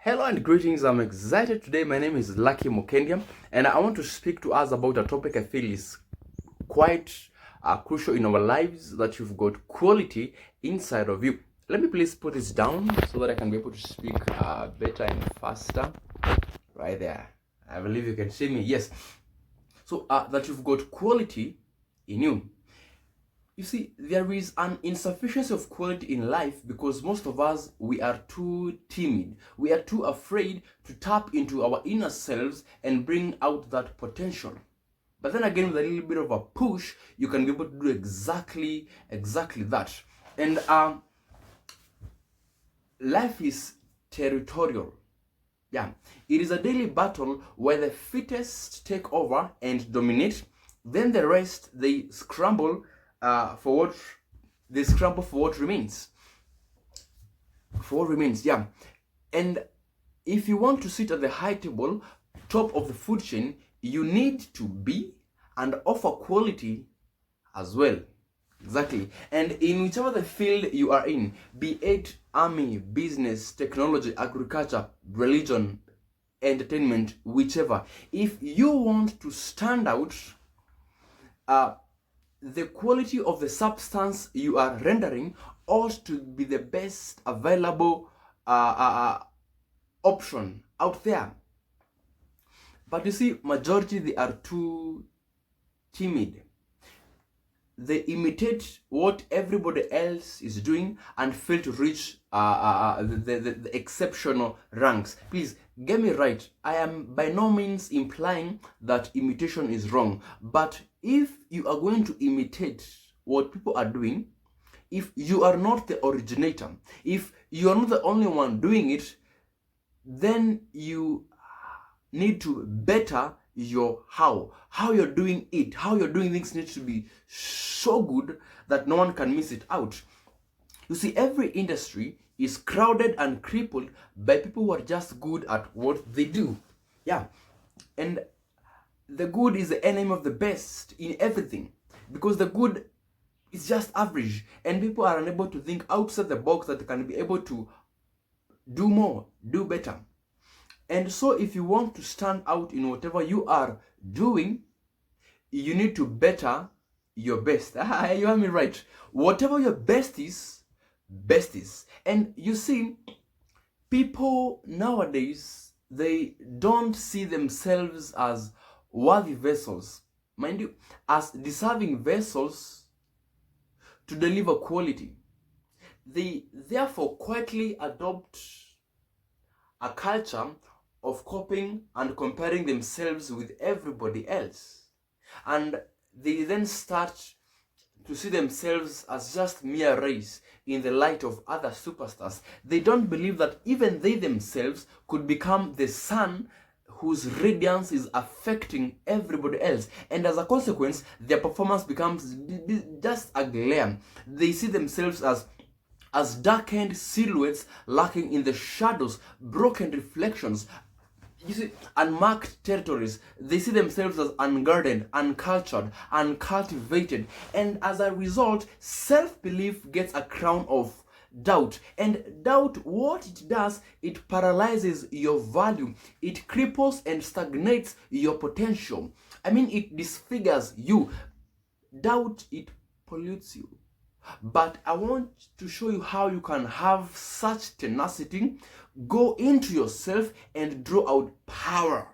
Hello and greetings. I'm excited today. My name is Lucky Mukendia, and I want to speak to us about a topic I feel is quite crucial in our lives, that you've got quality inside of you. Let me please put this down so that I can be able to speak better and faster. Right there. I believe you can see me. Yes. So that you've got quality in you. You see, there is an insufficiency of quality in life because most of us, we are too timid. We are too afraid to tap into our inner selves and bring out that potential. But then again, with a little bit of a push, you can be able to do exactly that. And life is territorial. Yeah, it is a daily battle where the fittest take over and dominate. Then the rest, they scramble for what remains. Yeah. And if you want to sit at the high table, top of the food chain, you need to be and offer quality as well. Exactly. And in whichever the field you are in, be it army, business, technology, agriculture, religion, entertainment, whichever, if you want to stand out, the quality of the substance you are rendering ought to be the best available option out there. But you see, majority, they are too timid. They imitate what everybody else is doing and fail to reach the exceptional ranks. Please get me right. I am by no means implying that imitation is wrong. But if you are going to imitate what people are doing, if you are not the originator, if you are not the only one doing it, then you need to better your how you're doing it. How you're doing things needs to be so good that no one can miss it out. You see, every industry is crowded and crippled by people who are just good at what they do. Yeah. And the good is the enemy of the best in everything, because the good is just average and people are unable to think outside the box that they can be able to do more, do better. And so if you want to stand out in whatever you are doing, you need to better your best. You hear me right? Whatever your best is. And you see, people nowadays, they don't see themselves as worthy vessels. Mind you, as deserving vessels to deliver quality. They therefore quietly adopt a culture of copying and comparing themselves with everybody else. And they then start to see themselves as just mere rays in the light of other superstars. They don't believe that even they themselves could become the sun whose radiance is affecting everybody else. And as a consequence, their performance becomes just a glare. They see themselves as darkened silhouettes lacking in the shadows, broken reflections, you see, unmarked territories. They see themselves as unguarded, uncultured, uncultivated. And as a result, self-belief gets a crown of doubt. And doubt, what it does, it paralyzes your value. It cripples and stagnates your potential. I mean, it disfigures you. Doubt, it pollutes you. But I want to show you how you can have such tenacity, go into yourself and draw out power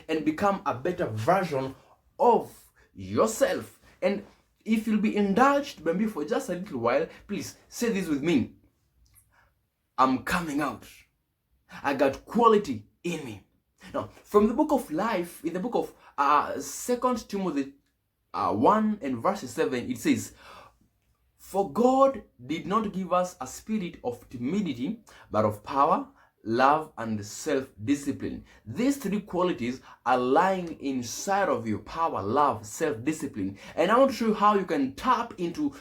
and become a better version of yourself. And if you'll be indulged by me for just a little while, please say this with me. I'm coming out. I got quality in me. Now, from the book of life, in the book of 2 Timothy 1 and verse 7, it says, "For God did not give us a spirit of timidity, but of power, love, and self-discipline." These three qualities are lying inside of you: power, love, self-discipline. And I want to show you how you can tap into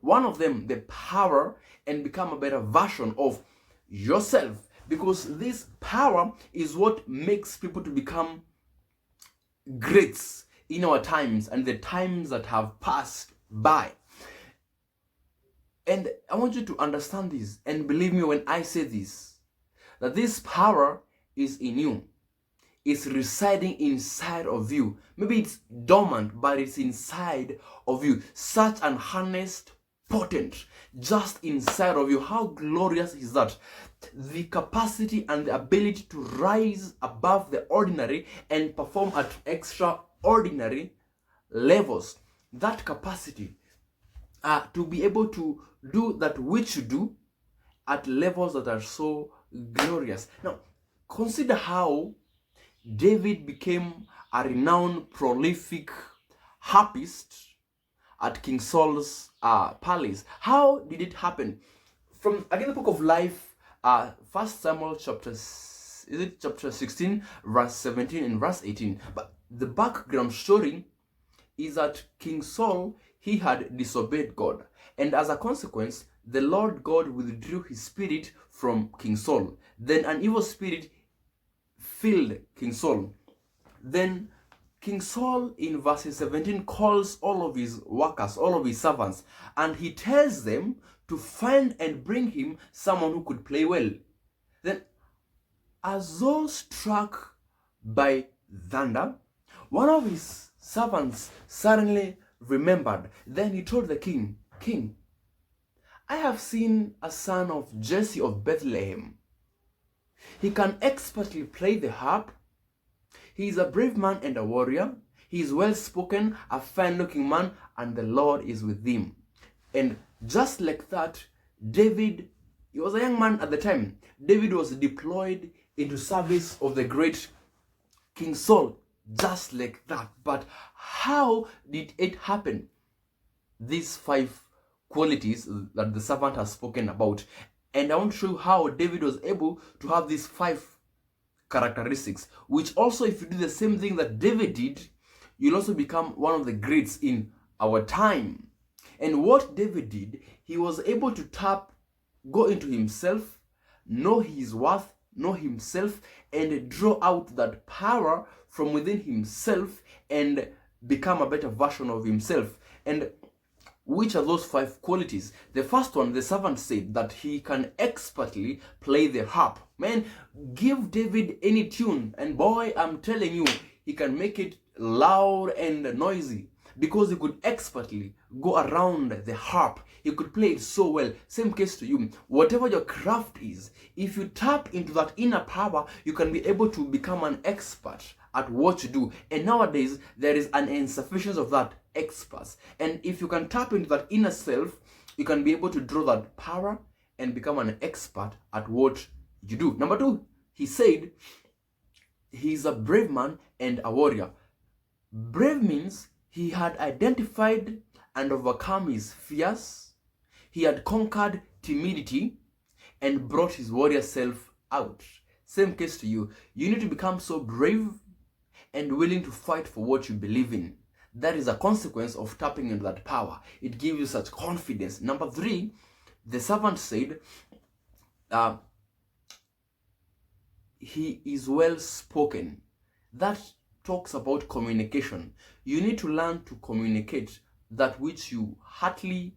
one of them, the power, and become a better version of yourself. Because this power is what makes people to become greats in our times and the times that have passed by. And I want you to understand this and believe me when I say this, that this power is in you. It's residing inside of you. Maybe it's dormant, but it's inside of you. Such an harnessed, potent, just inside of you. How glorious is that? The capacity and the ability to rise above the ordinary and perform at extraordinary levels. That capacity to be able to do that which you do at levels that are so glorious. Now, consider how David became a renowned, prolific harpist at King Saul's palace. How did it happen? From again the book of life, 1 Samuel chapter 16, verse 17 and verse 18. But the background story is that King Saul, he had disobeyed God, and as a consequence, the Lord God withdrew his spirit from King Saul. Then an evil spirit filled King Saul. Then King Saul in verse 17 calls all of his workers, all of his servants, and he tells them to find and bring him someone who could play well. Then, as though struck by thunder, one of his servants suddenly remembered. Then he told the king, "King, I have seen a son of Jesse of Bethlehem. He can expertly play the harp. He is a brave man and a warrior. He is well spoken, a fine-looking man, and the Lord is with him." And just like that, David, he was a young man at the time. David was deployed into service of the great King Saul, just like that. But how did it happen? These 5 qualities that the servant has spoken about. And I want to show you how David was able to have these 5 characteristics, which also, if you do the same thing that David did, you'll also become one of the greats in our time. And what David did, he was able to go into himself, know his worth, know himself, and draw out that power from within himself and become a better version of himself. And which are those 5 qualities? The first one, the servant said that he can expertly play the harp. Man, give David any tune, and boy, I'm telling you, he can make it loud and noisy, because he could expertly go around the harp. He could play it so well. Same case to you. Whatever your craft is, if you tap into that inner power, you can be able to become an expert at what you do. And nowadays, there is an insufficiency of that experts. And if you can tap into that inner self, you can be able to draw that power and become an expert at what you do. Number 2, he said he's a brave man and a warrior. Brave means he had identified and overcome his fears. He had conquered timidity and brought his warrior self out. Same case to you. You need to become so brave and willing to fight for what you believe in. That is a consequence of tapping into that power. It gives you such confidence. Number 3, the servant said, he is well spoken. That talks about communication. You need to learn to communicate that which you heartily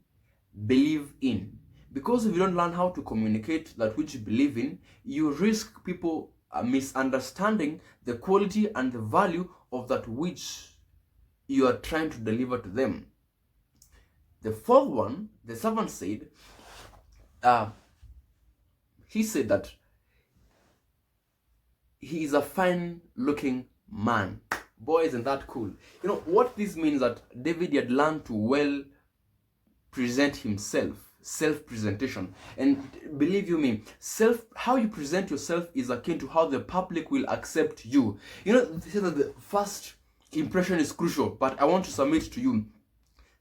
believe in. Because if you don't learn how to communicate that which you believe in, you risk people misunderstanding the quality and the value of that which you are trying to deliver to them. The 4th one, the servant said, he said that he is a fine looking man. Boy, isn't that cool? You know what this means? That David had learned to well present himself, self-presentation. And believe you me, how you present yourself is akin to how the public will accept you. You know, they say that the first impression is crucial, but I want to submit to you,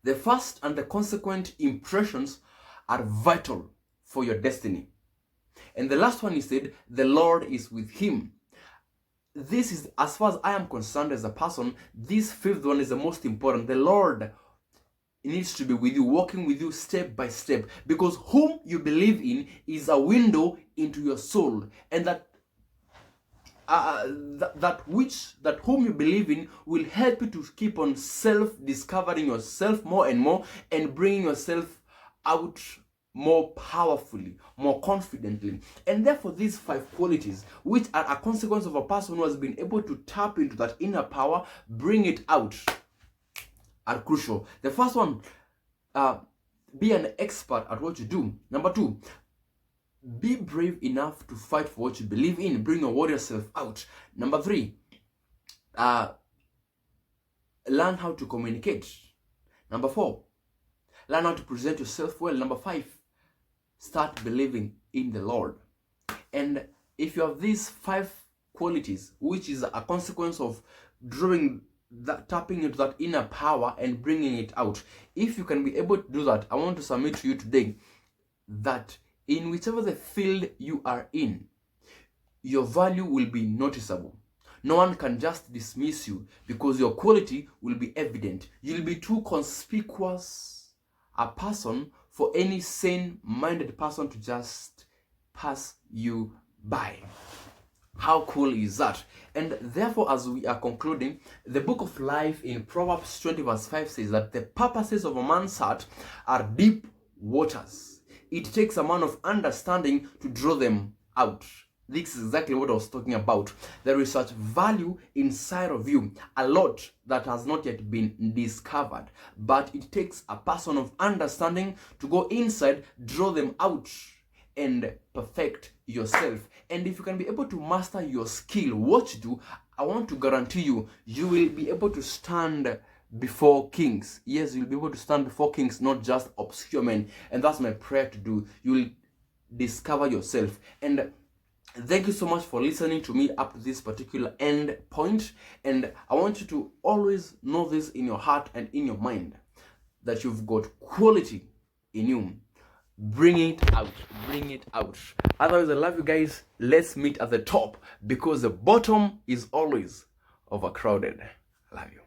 the first and the consequent impressions are vital for your destiny. And the last one, he said, the Lord is with him. This is, as far as I am concerned as a person, this 5th one is the most important. The Lord needs to be with you, walking with you step by step, because whom you believe in is a window into your soul, and that whom you believe in will help you to keep on self-discovering yourself more and more and bringing yourself out more powerfully, more confidently. And therefore, these 5 qualities, which are a consequence of a person who has been able to tap into that inner power, bring it out, are crucial. The first one, be an expert at what you do. Number 2, be brave enough to fight for what you believe in. Bring your warrior self out. Number 3, learn how to communicate. Number 4, learn how to present yourself well. Number 5, start believing in the Lord. And if you have these 5 qualities, which is a consequence of tapping into that inner power and bringing it out, if you can be able to do that, I want to submit to you today that in whichever the field you are in, your value will be noticeable. No one can just dismiss you because your quality will be evident. You'll be too conspicuous a person for any sane-minded person to just pass you by. How cool is that? And therefore, as we are concluding, the book of life in Proverbs 20 verse 5 says that the purposes of a man's heart are deep waters. It takes a man of understanding to draw them out. This is exactly what I was talking about. There is such value inside of you, a lot that has not yet been discovered. But it takes a person of understanding to go inside, draw them out, and perfect yourself. And if you can be able to master your skill, what you do, I want to guarantee you, you will be able to stand before kings. Yes, you'll be able to stand before kings, not just obscure men. And that's my prayer to do. You will discover yourself. And thank you so much for listening to me up to this particular end point. And I want you to always know this in your heart and in your mind, that you've got quality in you. Bring it out. Bring it out. Otherwise, I love you guys. Let's meet at the top, because the bottom is always overcrowded. I love you.